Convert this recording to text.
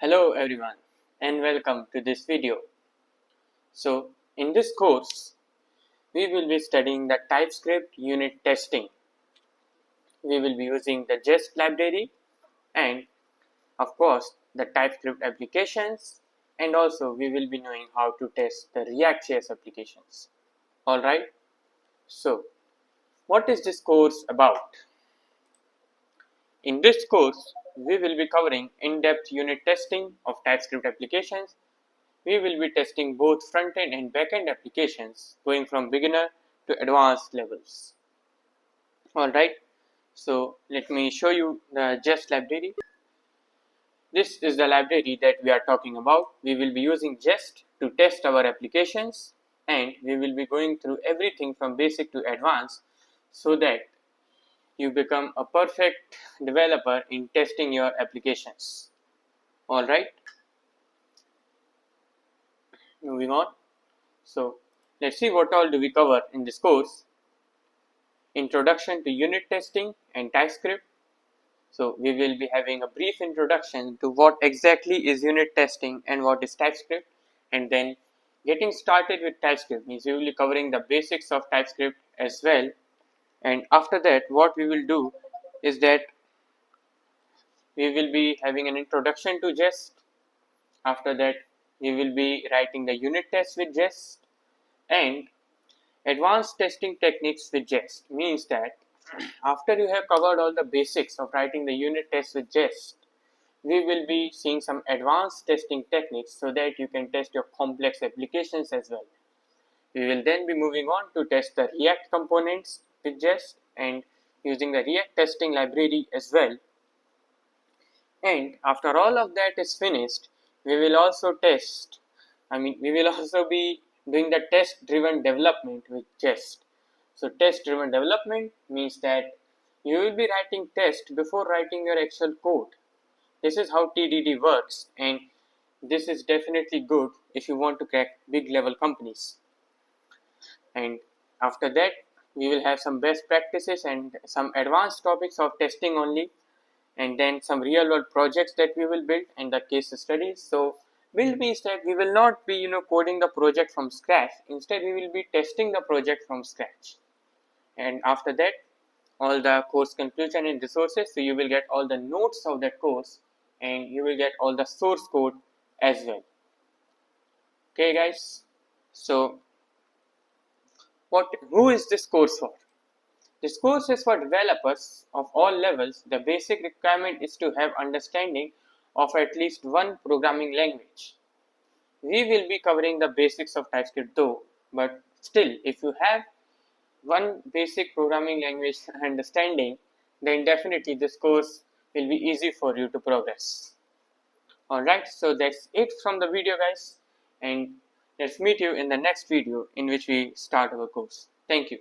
Hello everyone and welcome to this video. So in this course we will be studying the TypeScript unit testing. We will be using the Jest library and of course the TypeScript applications, and also we will be knowing how to test the React.js applications. Alright, so what is this course about? In this course we will be covering in-depth unit testing of TypeScript applications. We will be testing both front-end and back-end applications, going from beginner to advanced levels. Alright, so let me show you the Jest library. This is the library that we are talking about. We will be using Jest to test our applications, and we will be going through everything from basic to advanced so that you become a perfect developer in testing your applications. Alright, moving on. So let's see what all do we cover in this course. Introduction to unit testing and TypeScript. So we will be having a brief introduction to what exactly is unit testing and what is TypeScript, and then getting started with TypeScript means we will be covering the basics of TypeScript as well. And after that what we will do is that we will be having an introduction to Jest. After that we will be writing the unit tests with Jest, and advanced testing techniques with Jest means that after you have covered all the basics of writing the unit tests with Jest, we will be seeing some advanced testing techniques so that you can test your complex applications as well. We will then be moving on to test the React components with Jest and using the React testing library as well. And after all of that is finished, we will also be doing the test driven development with Jest. So test driven development means that you will be writing test before writing your actual code. This is how TDD works, and this is definitely good if you want to crack big level companies. And after that we will have some best practices and some advanced topics of testing only, and then some real world projects that we will build and the case studies. So build means that we will not be coding the project from scratch. Instead we will be testing the project from scratch. And after that all the course conclusion and resources, so you will get all the notes of that course and you will get all the source code as well. Okay guys, so who is this course for? This course is for developers of all levels. The basic requirement is to have understanding of at least one programming language. We will be covering the basics of TypeScript though, but still if you have one basic programming language understanding, then definitely this course will be easy for you to progress. Alright, so that's it from the video guys, and let's meet you in the next video in which we start our course. Thank you.